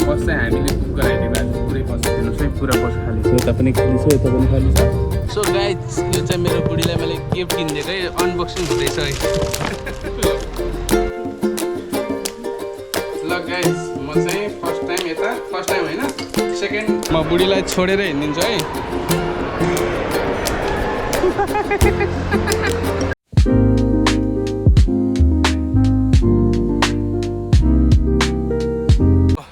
बस चाहिँ हामीले बुक गराइदिएको आज पुरै बस हेर्नुहोस् है पुरा बस खाली छ यता पनि खाली छ यता पनि खाली छ सो गाइज यो चाहिँ मेरो बुढीलाई मैले गिफ्ट किनिदिएको है अनबक्सिङ हुँदैछ है ल गाइज म चाहिँ फर्स्ट टाइम होइन सेकेन्ड म बुढीलाई छोडेर हिँडिदिन्छु है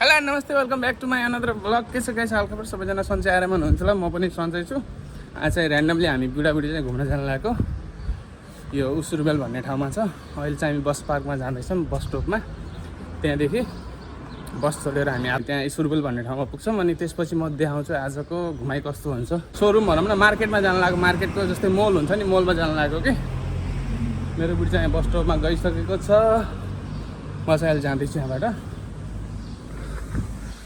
हेलो नमस्ते welcome back to my another blog के छ गाइस हालखबर सबैजना सन्चै आराममा हुनुहुन्छ होला म पनि सन्चै छु आज चाहिँ ऱ्यान्डमली हामी बुढाबुढी चाहिँ घुम्न जान लागेको यो उसुरबेल भन्ने ठाउँमा छ अहिले चाहिँ हामी बस पार्कमा जाँदैछौँ बस स्टपमा त्यहाँदेखि बस चढेर हामी त्यहाँ उसुरबेल भन्ने ठाउँमा पुग्छौँ अनि त्यसपछि म देखाउँछु आजको घुमाइ कस्तो हुन्छ सोरुम भनौँ न मार्केटमा जान लागेको मार्केटको जस्तै मल हुन्छ नि मलमा जान लागेको कि मेरो बुढी चाहिँ बस स्टपमा गइसकेको छ म चाहिँ अहिले जाँदैछु यहाँबाट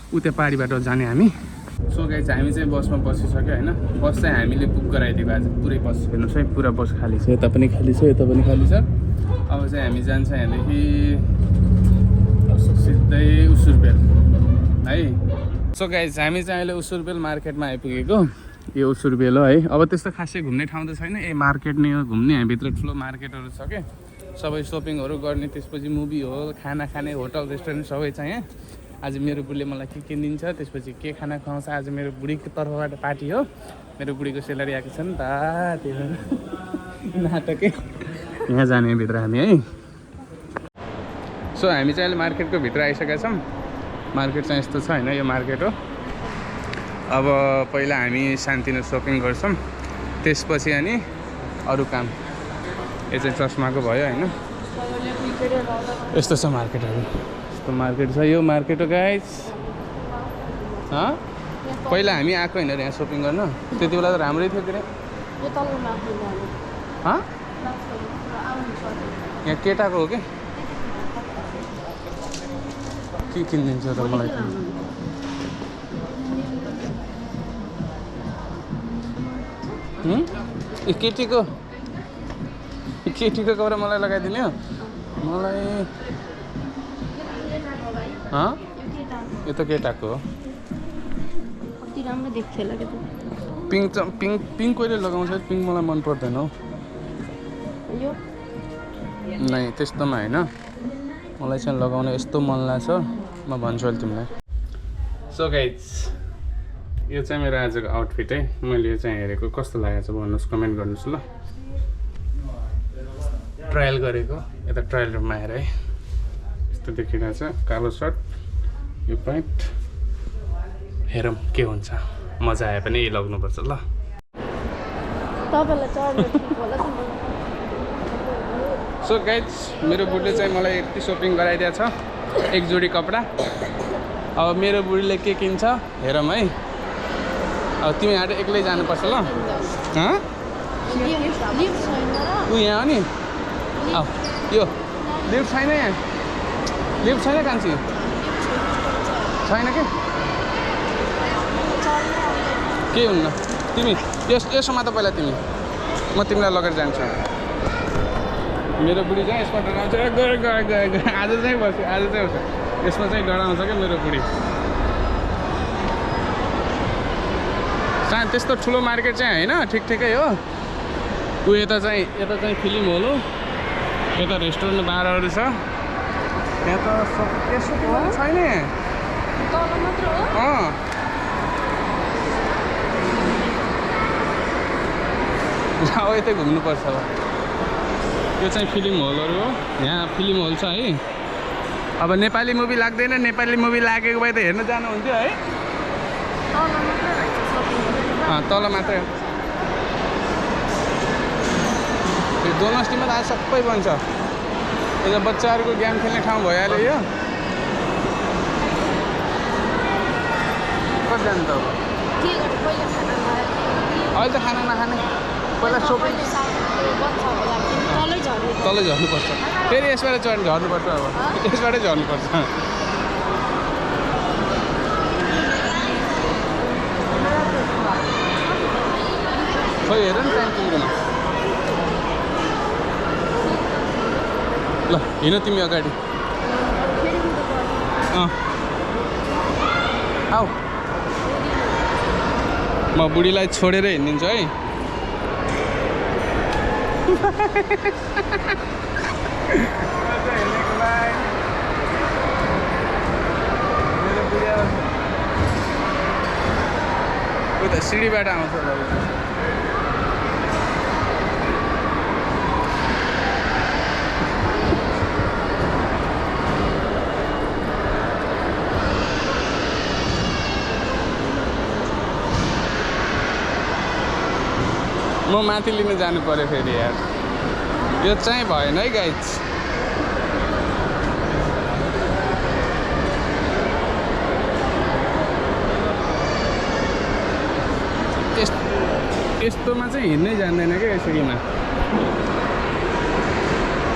उता पारीबाट जाने हामी सो गाइस हामी चाहिँ बसमा बसिसक्यो होइन बस चाहिँ हामीले बुक गराइदिएको आज पुरै बस हेर्नुहोस् है पुरा बस खाली छ यता पनि खाली छ यता पनि खाली छ अब चाहिँ हामी जान्छ यहाँदेखि सिधै उसुरबेल है सो गाइस हामी चाहिँ अहिले उसुरबेल मार्केटमा आइपुगेको यो उसुरबेल हो है अब त्यस्तो खासै घुम्ने ठाउँ त छैन ए मार्केट नै हो घुम्ने हामीभित्र ठुलो मार्केटहरू छ क्या सबै सपिङहरू गर्ने त्यसपछि मुभी हल खाना खाने होटल रेस्टुरेन्ट सबै छ यहाँ आज मेरो बुढीले मलाई के किनिदिन्छ त्यसपछि के खाना खुवाउँछ आज मेरो बुढीको तर्फबाट पार्टी हो मेरो बुढीको सेलरी आएको छ नि त त्यो नाटकै यहाँ जाने भित्र हामी है सो हामी चाहिँ अहिले मार्केटको भित्र आइसकेका छौँ मार्केट चाहिँ यस्तो छ होइन यो मार्केट हो अब पहिला हामी शान्तिनो सपिङ गर्छौँ त्यसपछि अनि अरू काम यो चाहिँ चस्माको भयो होइन यस्तो छ मार्केटहरू मार्केट छ यो मार्केट हो गाइस पहिला हामी आएको होइन यहाँ सपिङ गर्न त्यति बेला त राम्रै थियो के अरे यहाँ केटाको हो कि के किनिदिन्छ त मलाई केटीको कपडा मलाई लगाइदिने हो मलाई यो त केटाको हो पिङ्क कहिले लगाउँछ पिङ्क मलाई मन पर्दैन हौ नै त्यस्तोमा होइन मलाई चाहिँ लगाउन यस्तो मन लाग्छ म भन्छु अहिले तिमीलाई सो गाइज यो चाहिँ मेरो आजको आउटफिट है मैले यो चाहिँ हेरेको कस्तो लागेको छ भन्नुहोस् कमेन्ट गर्नुहोस् ल ट्रायल गरेको यता ट्रायल रुममा आएर है यस्तो देखिरहेछ कालो सर्ट यो प्यान्ट हेरौँ के हुन्छ मजा आए पनि यही लगाउनुपर्छ ल सो गाइज मेरो बुढीले चाहिँ मलाई यति सपिङ गराइदिएको छ एक जोडी कपडा अब मेरो बुढीले के किन्छ हेरौँ है अब तिमी हाट एक्लै जानुपर्छ ल ऊ यहाँ हो नि अब यो लिफ्ट छैन यहाँ लिफ्ट छैन कान्छी छैन के हुन्न तिमी यसमा त पहिला तिमी म तिमीलाई लगेर जान्छु मेरो बुढी चाहिँ यसमा डराउँछ आज चाहिँ बस्यो यसमा चाहिँ डराउँछ क्या मेरो बुढी सायद त्यस्तो ठुलो मार्केट चाहिँ होइन ठिकै हो ऊ यता चाहिँ फिल्म हल हो यता रेस्टुरेन्ट बारहरू छ यहाँ त यसो छैन अब यतै घुम्नुपर्छ अब यो चाहिँ फिल्म हलहरू हो यहाँ फिल्म हल छ है अब नेपाली मुभी लाग्दैन नेपाली मुभी लागेको भए त हेर्न जानुहुन्थ्यो है तल मात्रै यो डोमेस्टिकमा त आज सबै बन्छ यो बच्चाहरूको गेम खेल्ने ठाउँ भइहाल्यो यो कति जानु त अहिले त खाना नखाने पहिला सपिङ तलै झर्नुपर्छ फेरि यसबाट झर्नुपर्छ अब यसबाटै झर्नुपर्छ खोइ हेर नि टाइम पुग्दैन ल हिँड तिमी अगाडि आऊ म बुढीलाई छोडेर हिँडिदिन्छु है। उता सिँढीबाट आउँछ होला। म माथि लिन जानु पर्यो फेरि यार, यो चाहिँ भएन है गाइज। यस्तोमा चाहिँ हिँड्नै जान्दैन क्या यसरीमा।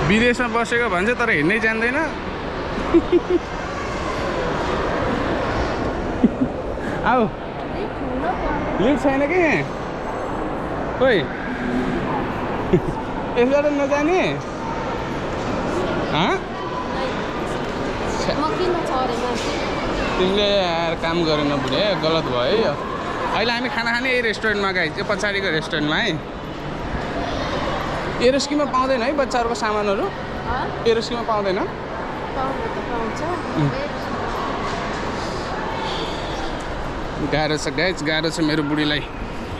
विदेशमा बसेको भन्छ तर हिँड्नै जान्दैन। आऊ लिफ्ट छैन कि यहाँ? खोइ यसबाट नजाने? तिमीले यार काम गरेन बुढे, गलत भयो है यो। अहिले हामी खाना खाने यही रेस्टुरेन्टमा गए, त्यो पछाडिको रेस्टुरेन्टमा है। एरोस्कीमा पाउँदैन है बच्चाहरूको सामानहरू? एरोस्कीमा पाउँदैन? गाह्रो छ गाइज, गाह्रो छ। मेरो बुढीलाई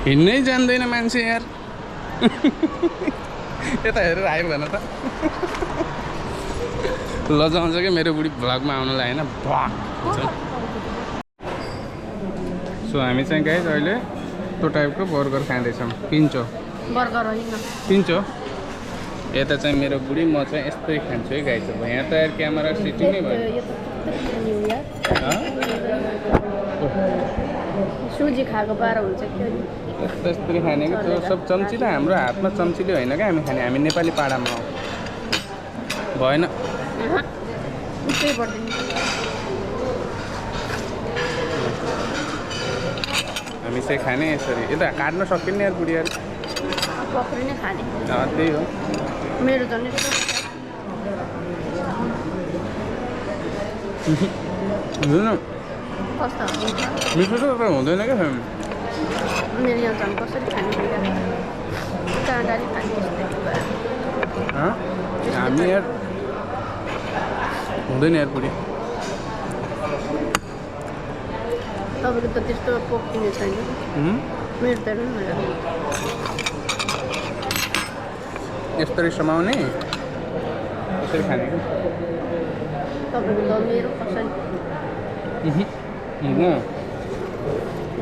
हिँड्नै जान्दैन मान्छे यार। यता हेरेर आयो भन त। लजाउँछ क्या मेरो बुढी भ्लगमा आउनुलाई होइन। सो हामी चाहिँ गाइज अहिले त्यो टाइपको बर्गर खाँदैछौँ। पिन्चो बर्गर होइन, पिन्चो। यता चाहिँ मेरो बुढी, म चाहिँ यस्तै खान्छु है गाइज। अब यहाँ त यार क्यामेरा सिटिङ नै भयो। सुजी खाएको पारा हुन्छ कि यस्तै खाने कि त्यो सब चम्चिलो। हाम्रो हातमा चम्चिलो होइन क्या हामी खाने, हामी नेपाली पाडामा हो। भएन हामी चाहिँ खाने यसरी। यता काट्न सकिन्न यार बुढी यार, पक्रिने खाने। त्यही हो मेरो झन्। मिठो त हुँदैन क्या मेरो यहाँ झन्। कसरी खाने हामी यार हुँदैन यार बुढी। तपाईँको त त्यस्तो पोक्ने छैन मेरो त। यस्तरी समाउने कसरी खाने कि तपाईँको त मेरो कसरी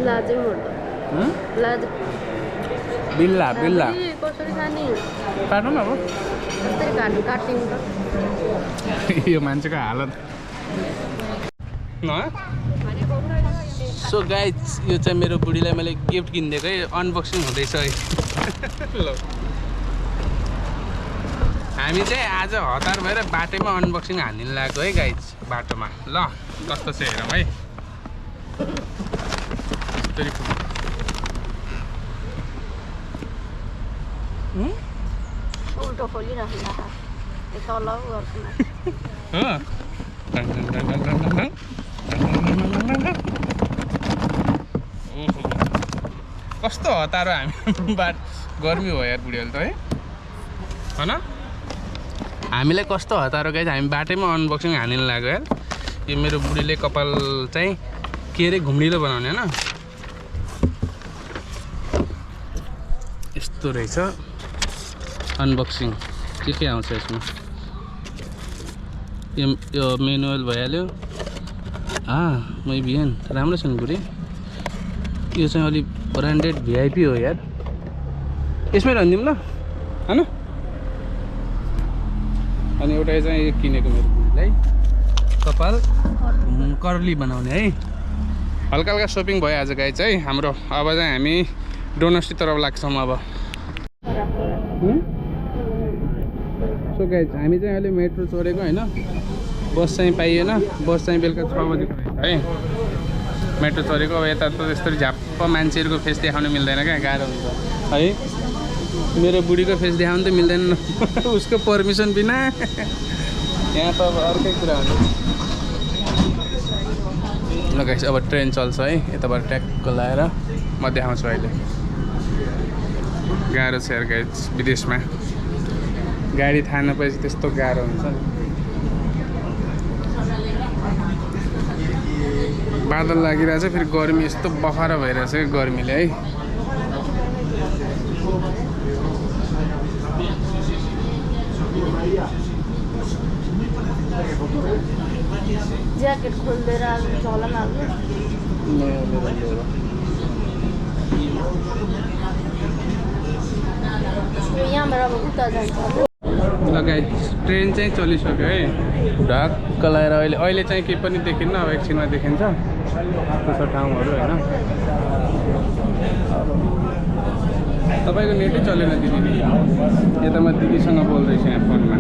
लाजै मर्दा लाज बिल्ला बिल्ला कसरी खाने काट्नु न। अब कसरी काट्नु काटिनु त। यो मान्छेको हालत न। सो गाइज यो चाहिँ मेरो बुढीलाई मैले गिफ्ट किनिदिएको है, अनबक्सिङ हुँदैछ है। ल हामी चाहिँ आज हतार भएर बाटोमा अनबक्सिङ हानिदिनु लाग्यो है गाइज, बाटोमा। ल कस्तो छ हेरौँ है। उल्टो खोलिराख्नु तल कस्तो हतारो हामी बाट। गर्मी हो यार बुढीहरूले त है होइन। हामीलाई कस्तो हतारो गाइज, हामी बाटैमा अनबक्सिङ हानिनु लाग्यो यार। यो मेरो बुढीले कपाल चाहिँ के अरे घुम्रिलो बनाउने होइन। यस्तो रहेछ अनबक्सिङ। के आउँछ यसमा? यो मेनुअल भइहाल्यो। मै बिहान राम्रो छ नि बुढी। यो चाहिँ अलिक ब्रान्डेड भिआइपी हो यार। यसमै रनिदिउँ ल होइन। अनि एउटा चाहिँ किनेको मेरो बुढीलाई कपाल कर्ली बनाउने है। हल्का हल्का सपिङ भयो आज गाइज है हाम्रो। अब चाहिँ हामी डोनस्टी तरफ लाग्छौँ अब। सो गाइज हामी चाहिँ अहिले मेट्रो चढेको होइन, बस चाहिँ पाइएन। बस चाहिँ बेलुका 6 बजेको रहेछ है। मेट्रो चढेको। अब यता त त्यस्तो झ्याप्प मान्छेहरूको फेस देखाउनु मिल्दैन क्या, गाह्रो हुन्छ है। मेरो बुढीको फेस देखाउनु त मिल्दैन उसको पर्मिसन बिना। यहाँ त अब अर्कै कुरा हुन्छ। ल गाइस अब ट्रेन चल्छ है यताबाट ट्याक्क लाएर म देखाउँछु अहिले गाह्रो छ यार गाइस विदेशमा गाडी थाहा नपाएपछि त्यस्तो गाह्रो हुन्छ नि बादल लागिरहेछ फेरि गर्मी यस्तो बखरा भइरहेछ कि गर्मीले है ज्याकेट खोलेर चलन हाल्नु यहाँबाट अब उता जान्छ ल गाइस ट्रेन चाहिँ चलिसक्यो है ढाक्क लगाएर अहिले चाहिँ केही पनि देखिन्न अब एकछिनमा देखिन्छ कस्तो छ ठाउँहरू होइन तपाईँको नेटै चलेन दिदी यता म दिदीसँग बोल्दैछु यहाँ फोनमा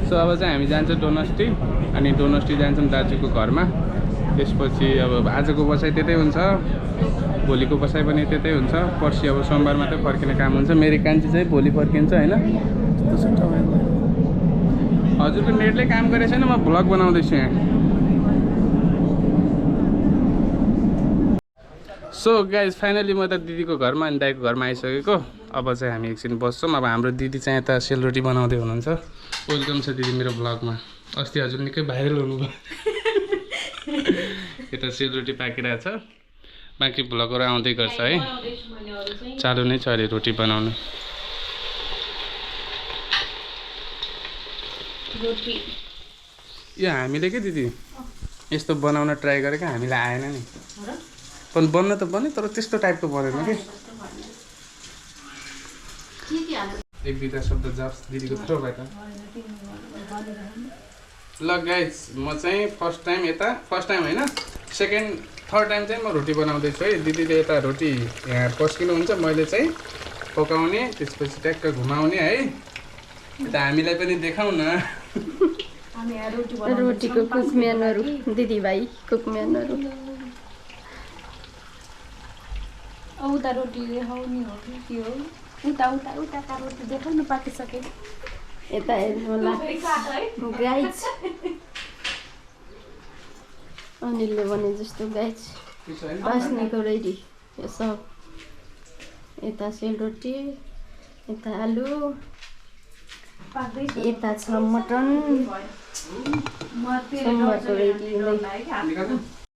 सो अब चाहिँ हामी जान्छौँ डोनस्टी अनि डोनस्टी जान्छौँ दाजुको घरमा त्यसपछि अब आजको बसाइ त्यतै हुन्छ भोलिको बसाइ पनि त्यतै हुन्छ पर्सि अब सोमबार मात्रै फर्किने काम हुन्छ मेरो कान्छी चाहिँ भोलि फर्किन्छ होइन हजुरको नेटले काम गरेको छैन म भ्लग बनाउँदैछु यहाँ सो गाइज फाइनली म त दिदीको घरमा अनि दाइको घरमा आइसकेको अब चाहिँ हामी एकछिन बस्छौँ अब हाम्रो दिदी चाहिँ यता सेलरोटी बनाउँदै हुनुहुन्छ वेलकम छ दिदी मेरो भ्लगमा अस्ति हजुर निकै भाइरल हुनुभयो यता सेलरोटी पाकिरहेको छ बाँकी भ्लगहरू आउँदै गर्छ है चालु नै छ अरे रोटी बनाउनु यो हामीले के दिदी यस्तो बनाउन ट्राई गरेको हामीलाई आएन नि पनि बन्न त बन्यो तर त्यस्तो टाइपको बनेन कि एक दुईवटा शब्द जाप्स दिदीको थ्रो भयो त ल गाइज म चाहिँ फर्स्ट टाइम होइन सेकेन्ड थर्ड टाइम चाहिँ म रोटी बनाउँदैछु है दिदीले यता रोटी यहाँ पस्किनुहुन्छ मैले चाहिँ पकाउने त्यसपछि ट्याक्क घुमाउने है यता हामीलाई पनि देखाउँ न रोटीको कुकम्यानहरू दिदीभाइ कुकम्यानहरू उता रोटी देखाउने हो कि के हो उताका रोटी देखाउनु पाकिसके यता हेर्नु होला गाइज अनिलले भने जस्तो गाइज बास्नेको रेडी यो सब यता सेलरोटी यता आलु यता छ मटन रेडी